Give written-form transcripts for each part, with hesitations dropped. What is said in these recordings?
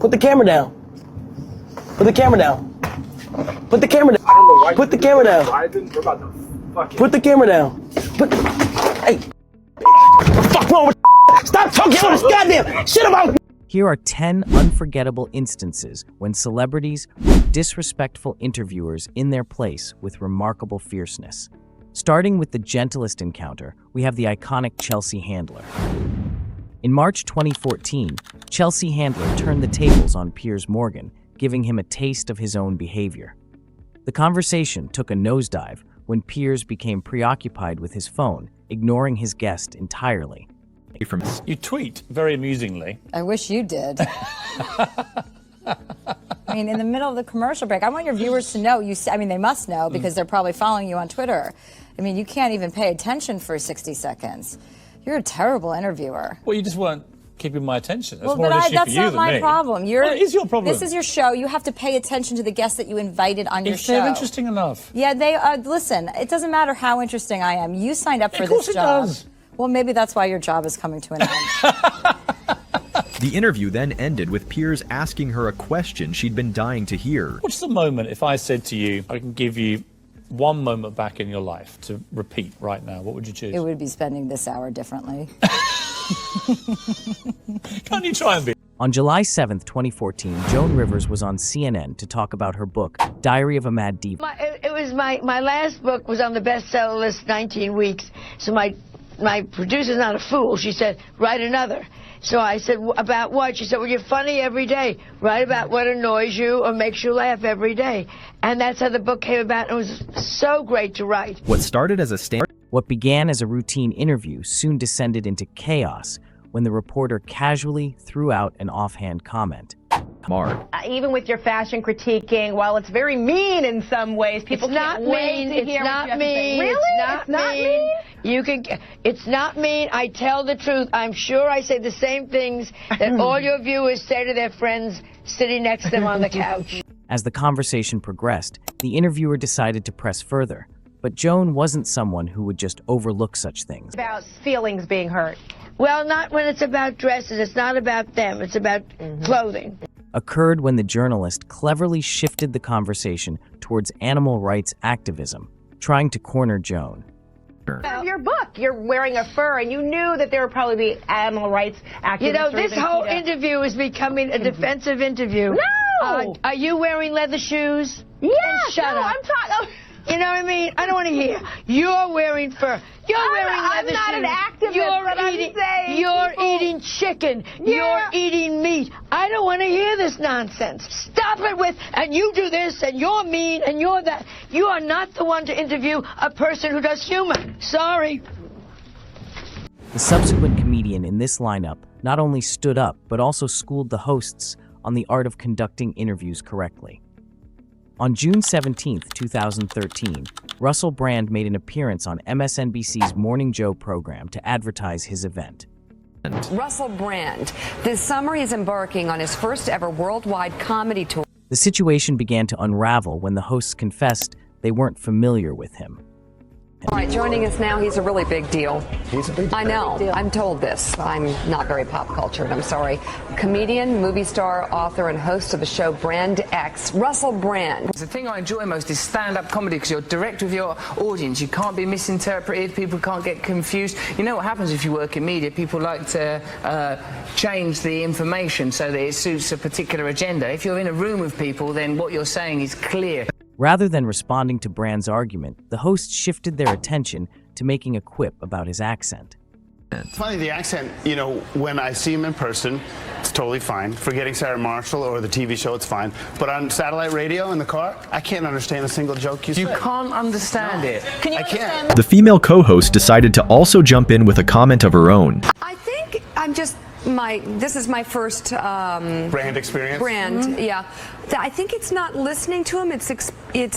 Put the camera down. Put the camera down. Put the camera down. I don't know why. Put the camera down. We're about to fucking. Put the camera down. Hey. What the fuck wrong with Stop talking all this goddamn shit about. Here are 10 unforgettable instances when celebrities put disrespectful interviewers in their place with remarkable fierceness. Starting with the gentlest encounter, we have the iconic Chelsea Handler. In March 2014, Chelsea Handler turned the tables on Piers Morgan, giving him a taste of his own behavior. The conversation took a nosedive when Piers became preoccupied with his phone, ignoring his guest entirely. You tweet very amusingly. I wish you did. I mean, in the middle of the commercial break, I want your viewers to know, they must know because they're probably following you on Twitter. I mean, you can't even pay attention for 60 seconds. You're a terrible interviewer. Well, you just weren't keeping my attention. That's Well, more but an issue that's for you not than my me. problem. Well, it is your problem. This is your show. You have to pay attention to the guests that you invited on your If show. they're interesting enough. Yeah, they listen, it doesn't matter how interesting I am. You signed up for Of course this it job. does. Well, maybe that's why your job is coming to an end. The interview then ended with Piers asking her a question she'd been dying to hear. What's the moment if I said to you, I can give you one moment back in your life to repeat right now? What would you choose? It would be spending this hour differently. Can't you try and be? On July 7th, 2014, Joan Rivers was on CNN to talk about her book, Diary of a Mad Diva. My last book was on the bestseller list 19 weeks. So my producer's not a fool. She said, write another. So I said, about what? She said, well, you're funny every day. Write about what annoys you or makes you laugh every day. And that's how the book came about. It was so great to write. What started as a What began as a routine interview soon descended into chaos when the reporter casually threw out an offhand comment. Even with your fashion critiquing, while it's very mean in some ways, people can't wait to hear what you have to say. Really? It's not mean? You can. It's not mean. I tell the truth. I'm sure I say the same things that all your viewers say to their friends sitting next to them on the couch. As the conversation progressed, the interviewer decided to press further. But Joan wasn't someone who would just overlook such things. About feelings being hurt. Well, not when it's about dresses. It's not about them. It's about clothing. Occurred when the journalist cleverly shifted the conversation towards animal rights activism, trying to corner Joan. Of your book, you're wearing a fur, and you knew that there would probably be animal rights activists. You know, this whole interview is becoming a defensive interview. No! Are you wearing leather shoes? Yes! Shut up. I'm talking. You know what I mean? I don't want to hear. You're wearing fur. You're wearing leather shoes. I'm not an activist, but I'm saying You're people... eating chicken. Yeah. You're eating meat. I don't want to hear this nonsense. Stop it with, and you do this, and you're mean, and you're that. You are not the one to interview a person who does humor. Sorry. The subsequent comedian in this lineup not only stood up, but also schooled the hosts on the art of conducting interviews correctly. On June 17, 2013, Russell Brand made an appearance on MSNBC's Morning Joe program to advertise his event. Russell Brand, this summer he's embarking on his first ever worldwide comedy tour. The situation began to unravel when the hosts confessed they weren't familiar with him. All right, joining us now, he's a really big deal. He's a big deal. I know, I'm told this. I'm not very pop cultured, I'm sorry. Comedian, movie star, author, and host of the show Brand X, Russell Brand. The thing I enjoy most is stand-up comedy because you're direct with your audience. You can't be misinterpreted, people can't get confused. You know what happens if you work in media? People like to change the information so that it suits a particular agenda. If you're in a room with people, then what you're saying is clear. Rather than responding to Brand's argument, the hosts shifted their attention to making a quip about his accent. It's funny, the accent, you know, when I see him in person, it's totally fine. Forgetting Sarah Marshall or the TV show, it's fine. But on satellite radio in the car, I can't understand a single joke you say. You can't understand it. Can you understand? The female co-host decided to also jump in with a comment of her own. I think I'm just this is my first brand experience. Yeah. I think it's not listening to him, it's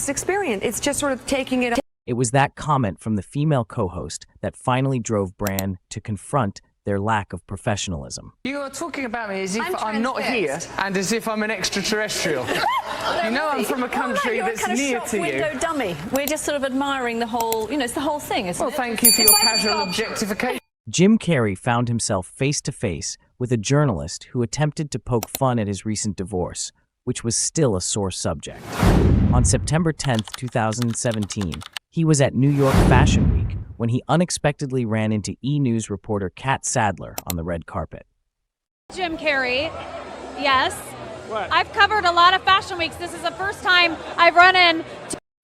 experience. It's just sort of taking it. It was that comment from the female co-host that finally drove Brand to confront their lack of professionalism. You are talking about me as if I'm not here and as if I'm an extraterrestrial. You know I'm from a country that's near to you. Window dummy. We're just sort of admiring the whole, it's the whole thing, isn't it? Well, thank you for your casual objectification. Jim Carrey found himself face-to-face with a journalist who attempted to poke fun at his recent divorce, which was still a sore subject. On September 10, 2017, he was at New York Fashion Week when he unexpectedly ran into E! News reporter Kat Sadler on the red carpet. Jim Carrey, yes. What? I've covered a lot of fashion weeks. This is the first time I've run in.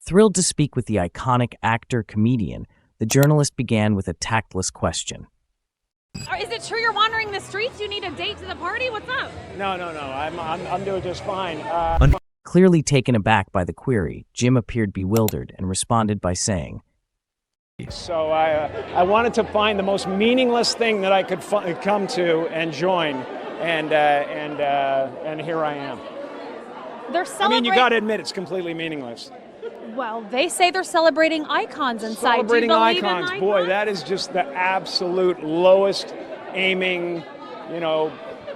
Thrilled to speak with the iconic actor-comedian, the journalist began with a tactless question. Is it true you're wandering the streets? You need a date to the party? What's up? No. I'm doing just fine. Clearly taken aback by the query, Jim appeared bewildered and responded by saying, So I wanted to find the most meaningless thing that I could come to and join, and here I am. They're I celebrating. mean, you got to admit it's completely meaningless. Well, they say they're celebrating icons inside. Celebrating Do you believe icons, in boy, that is just the absolute lowest aiming,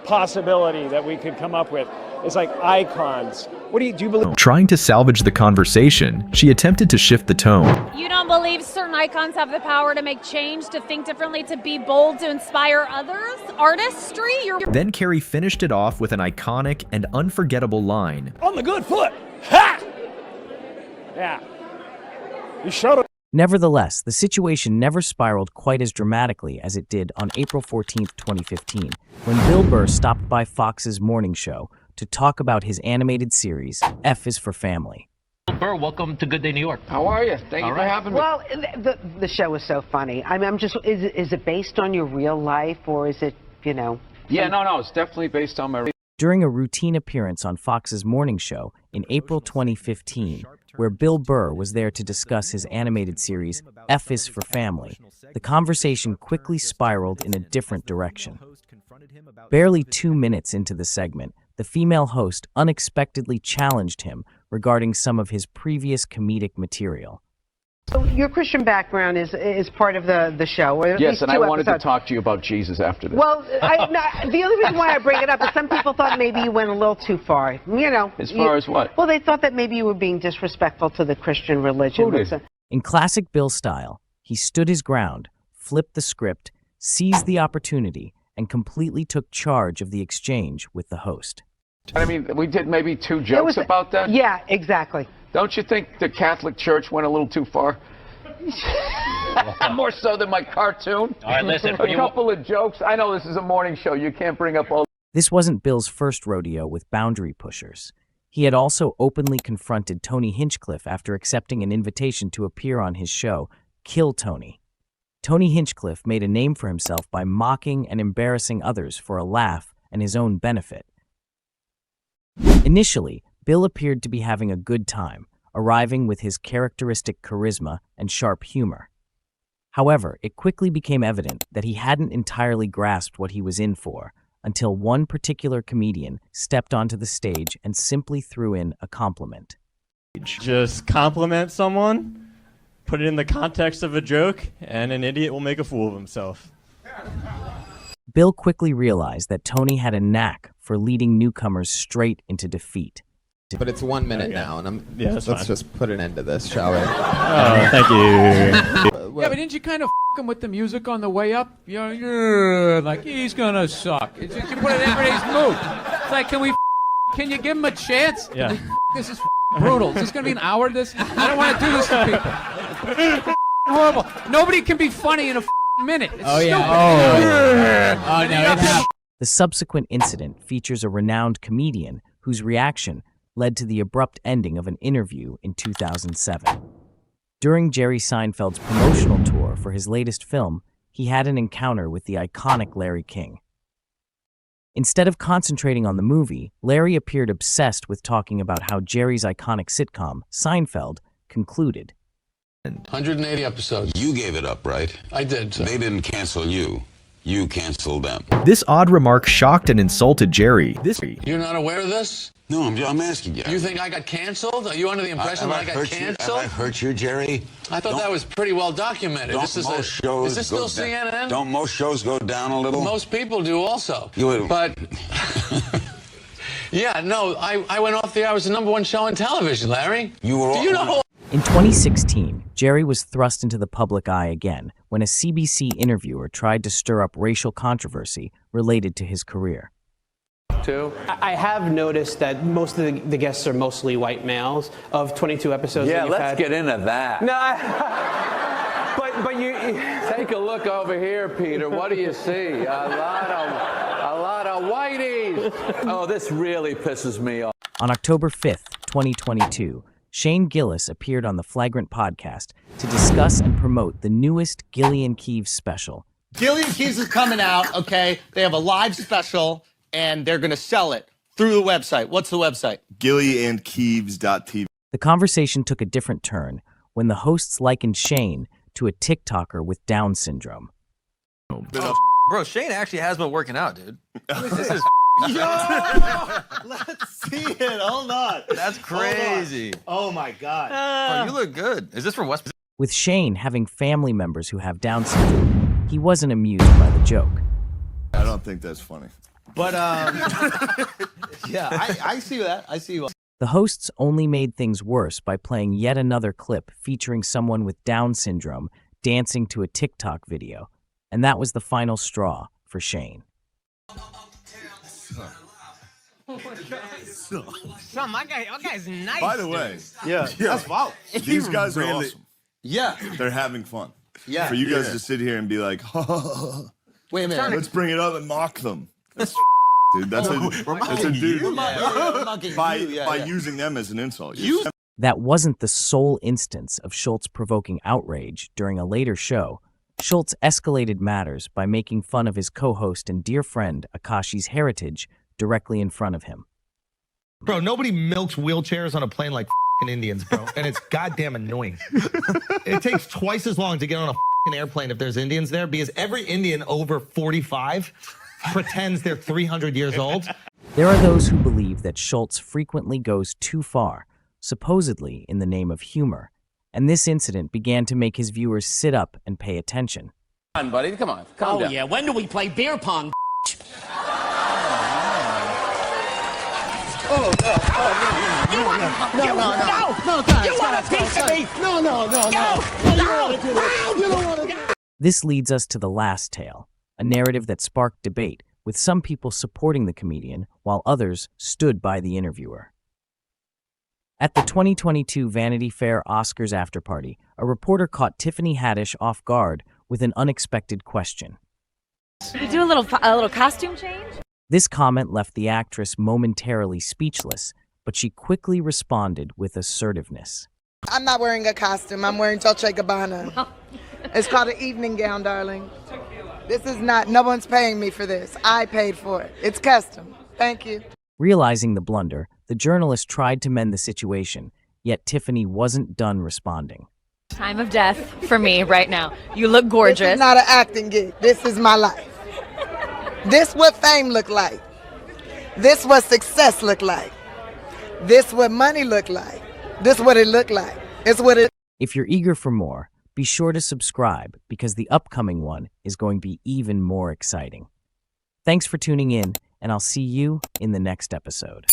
possibility that we could come up with. It's like icons. Do you believe? Trying to salvage the conversation, she attempted to shift the tone. You don't believe certain icons have the power to make change, to think differently, to be bold, to inspire others? Artistry? Then Carrey finished it off with an iconic and unforgettable line. On the good foot. Ha! Yeah. You showed it. Nevertheless, the situation never spiraled quite as dramatically as it did on April 14, 2015, when Bill Burr stopped by Fox's morning show to talk about his animated series, F is for Family. Bill Burr, welcome to Good Day New York. How are you? Thank you for having me. Well, the show is so funny. I'm just, is it based on your real life, or is it, Yeah, no, it's definitely based on my... During a routine appearance on Fox's morning show in April 2015, where Bill Burr was there to discuss his animated series, F is for Family, the conversation quickly spiraled in a different direction. Barely 2 minutes into the segment, the female host unexpectedly challenged him regarding some of his previous comedic material. So your Christian background is part of the show, or at Yes, least and two I wanted episodes. to talk to you about Jesus after this. Well, the only reason why I bring it up is some people thought maybe you went a little too far. As far as what? Well, they thought that maybe you were being disrespectful to the Christian religion. Who did? In classic Bill style, he stood his ground, flipped the script, seized the opportunity, and completely took charge of the exchange with the host. I mean, we did maybe 2 jokes about that? Yeah, exactly. Don't you think the Catholic Church went a little too far? More so than my cartoon. All right, listen. A couple of jokes. I know this is a morning show. You can't bring up all... This wasn't Bill's first rodeo with boundary pushers. He had also openly confronted Tony Hinchcliffe after accepting an invitation to appear on his show, Kill Tony. Tony Hinchcliffe made a name for himself by mocking and embarrassing others for a laugh and his own benefit. Initially, Bill appeared to be having a good time, arriving with his characteristic charisma and sharp humor. However, it quickly became evident that he hadn't entirely grasped what he was in for, until one particular comedian stepped onto the stage and simply threw in a compliment. Just compliment someone, put it in the context of a joke, and an idiot will make a fool of himself. Bill quickly realized that Tony had a knack for leading newcomers straight into defeat. But it's 1 minute now, and let's just put an end to this, shall we? Oh, thank you. Yeah, but didn't you kind of him with the music on the way up? Like, he's gonna suck. You put it in everybody's mood. It's like, can you give him a chance? Yeah. This is brutal. Is this gonna be an hour of this? I don't want to do this to people. Horrible. Nobody can be funny in a minute. It's stupid. Oh no! The subsequent incident features a renowned comedian whose reaction led to the abrupt ending of an interview in 2007. During Jerry Seinfeld's promotional tour for his latest film, he had an encounter with the iconic Larry King. Instead of concentrating on the movie, Larry appeared obsessed with talking about how Jerry's iconic sitcom, Seinfeld, concluded. 180 episodes. You gave it up, right? I did. They didn't cancel you. You canceled them. This odd remark shocked and insulted Jerry. You're not aware of this? No, I'm asking you. You think I got canceled? Are you under the impression that I got canceled? Have I hurt you, Jerry? I thought that was pretty well documented. Is this still CNN? Don't most shows go down a little? Most people do also. But, yeah, no, I went off the air. I was the #1 show on television, Larry. You were Do you know In 2016, Jerry was thrust into the public eye again when a CBC interviewer tried to stir up racial controversy related to his career. I have noticed that most of the guests are mostly white males of 22 episodes. Yeah, that you've let's had. get into that. No, but you take a look over here, Peter. What do you see? A lot of whiteys. Oh, this really pisses me off. On October 5th, 2022, Shane Gillis appeared on the Flagrant podcast to discuss and promote the newest Gillian Keeves special. Gillian Keeves is coming out, okay? They have a live special, and they're going to sell it through the website. What's the website? GillianKeeves.tv. The conversation took a different turn when the hosts likened Shane to a TikToker with Down syndrome. Bro, Shane actually has been working out, dude. This is Yo! Let's see it. Hold on. That's crazy. Oh my God. Bro, you look good. Is this from West? With Shane having family members who have Down syndrome, he wasn't amused by the joke. I don't think that's funny. But, yeah, I see that. I see what. The hosts only made things worse by playing yet another clip featuring someone with Down syndrome dancing to a TikTok video. And that was the final straw for Shane. Son, my guy's nice. By the way, that's wow. These guys are awesome. Yeah. They're having fun. Yeah. For you guys to sit here and be like, wait a minute. Let's bring it up and mock them. That's dude. That's a dude. By using them as an insult. That wasn't the sole instance of Schultz provoking outrage during a later show. Schultz escalated matters by making fun of his co-host and dear friend Akashi's heritage directly in front of him. Bro, nobody milks wheelchairs on a plane like Indians, bro, and it's goddamn annoying. It takes twice as long to get on a airplane if there's Indians there because every Indian over 45 pretends they're 300 years old. There are those who believe that Schultz frequently goes too far, supposedly in the name of humor, and this incident began to make his viewers sit up and pay attention. Come on, buddy. Come on. Calm down. Yeah, when do we play beer pong? No, You want a piece of me? No. This leads us to the last tale, a narrative that sparked debate, with some people supporting the comedian while others stood by the interviewer. At the 2022 Vanity Fair Oscars afterparty, a reporter caught Tiffany Haddish off guard with an unexpected question. You do a little costume change? This comment left the actress momentarily speechless, but she quickly responded with assertiveness. I'm not wearing a costume. I'm wearing Dolce & Gabbana. It's called an evening gown, darling. This is not, no one's paying me for this. I paid for it. It's custom. Thank you. Realizing the blunder, the journalist tried to mend the situation, yet Tiffany wasn't done responding. Time of death for me right now. You look gorgeous. This is not an acting gig. This is my life. This what fame look like. This what success look like. This what money look like. This what it look like. It's what it. If you're eager for more, be sure to subscribe because the upcoming one is going to be even more exciting. Thanks for tuning in, and I'll see you in the next episode.